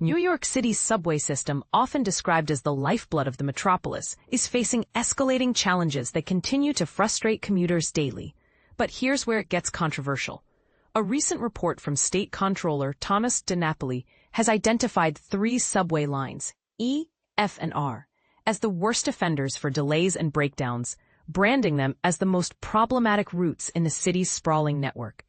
New York City's subway system, often described as the lifeblood of the metropolis, is facing escalating challenges that continue to frustrate commuters daily. But here's where it gets controversial. A recent report from State Comptroller Thomas DiNapoli has identified 3 subway lines, E, F, and R, as the worst offenders for delays and breakdowns, branding them as the most problematic routes in the city's sprawling network.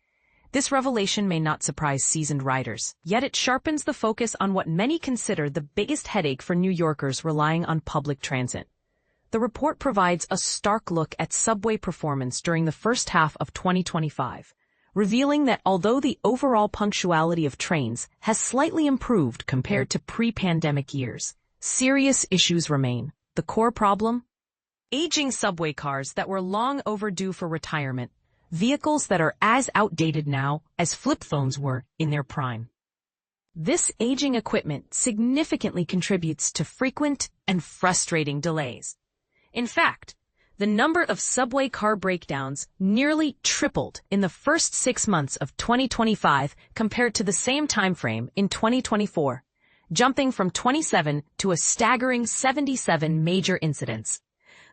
This revelation may not surprise seasoned riders, yet it sharpens the focus on what many consider the biggest headache for New Yorkers relying on public transit. The report provides a stark look at subway performance during the first half of 2025, revealing that although the overall punctuality of trains has slightly improved compared to pre-pandemic years, serious issues remain. The core problem? Aging subway cars that were long overdue for retirement, vehicles that are as outdated now as flip phones were in their prime. This aging equipment significantly contributes to frequent and frustrating delays. In fact, the number of subway car breakdowns nearly tripled in the first 6 months of 2025 compared to the same timeframe in 2024, jumping from 27 to a staggering 77 major incidents.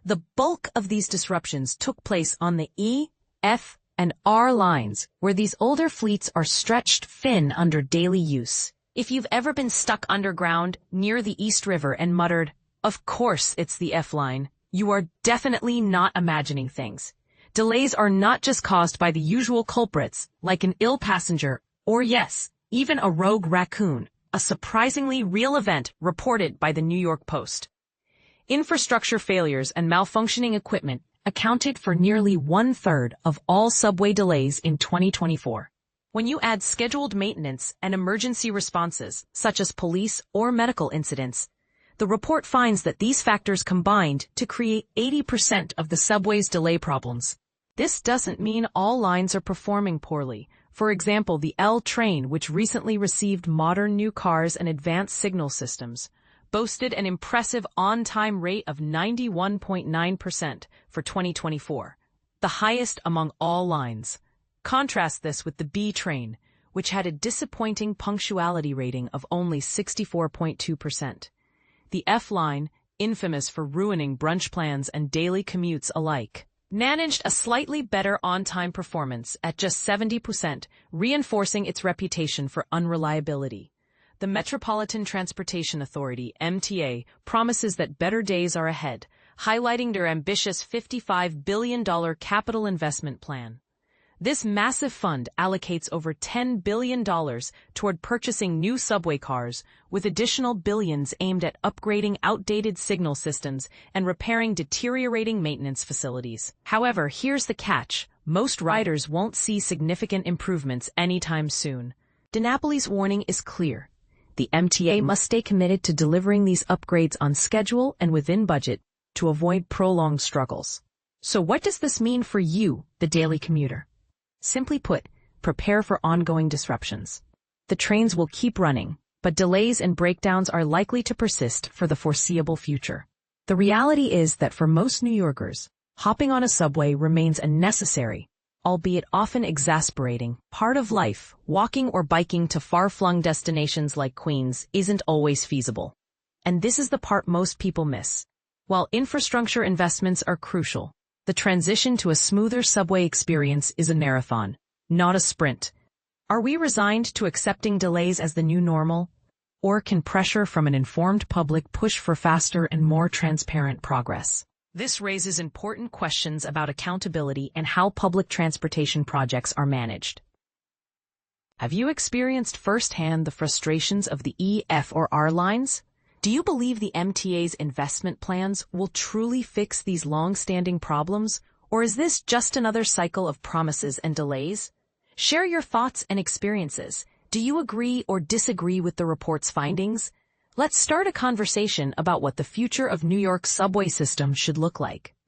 The bulk of these disruptions took place on the E, F, and R lines, where these older fleets are stretched thin under daily use. If you've ever been stuck underground near the East River and muttered, "Of course it's the F line," you are definitely not imagining things. Delays are not just caused by the usual culprits, like an ill passenger, or yes, even a rogue raccoon, a surprisingly real event reported by the New York Post. Infrastructure failures and malfunctioning equipment accounted for nearly 1/3 of all subway delays in 2024. When you add scheduled maintenance and emergency responses, such as police or medical incidents, the report finds that these factors combined to create 80% of the subway's delay problems. This doesn't mean all lines are performing poorly. For example, the L train, which recently received modern new cars and advanced signal systems, boasted an impressive on-time rate of 91.9% for 2024, the highest among all lines. Contrast this with the B train, which had a disappointing punctuality rating of only 64.2%. The F line, infamous for ruining brunch plans and daily commutes alike, managed a slightly better on-time performance at just 70%, reinforcing its reputation for unreliability. The Metropolitan Transportation Authority, MTA, promises that better days are ahead, highlighting their ambitious $55 billion capital investment plan. This massive fund allocates over $10 billion toward purchasing new subway cars, with additional billions aimed at upgrading outdated signal systems and repairing deteriorating maintenance facilities. However, here's the catch. Most riders won't see significant improvements anytime soon. DiNapoli's warning is clear. The MTA must stay committed to delivering these upgrades on schedule and within budget to avoid prolonged struggles. So what does this mean for you, the daily commuter? Simply put, prepare for ongoing disruptions. The trains will keep running, but delays and breakdowns are likely to persist for the foreseeable future. The reality is that for most New Yorkers, hopping on a subway remains a necessary, albeit often exasperating, part of life. Walking or biking to far-flung destinations like Queens isn't always feasible. And this is the part most people miss. While infrastructure investments are crucial, the transition to a smoother subway experience is a marathon, not a sprint. Are we resigned to accepting delays as the new normal? Or can pressure from an informed public push for faster and more transparent progress? This raises important questions about accountability and how public transportation projects are managed. Have you experienced firsthand the frustrations of the E, F, or R lines? Do you believe the MTA's investment plans will truly fix these long-standing problems, or is this just another cycle of promises and delays? Share your thoughts and experiences. Do you agree or disagree with the report's findings? Let's start a conversation about what the future of New York's subway system should look like.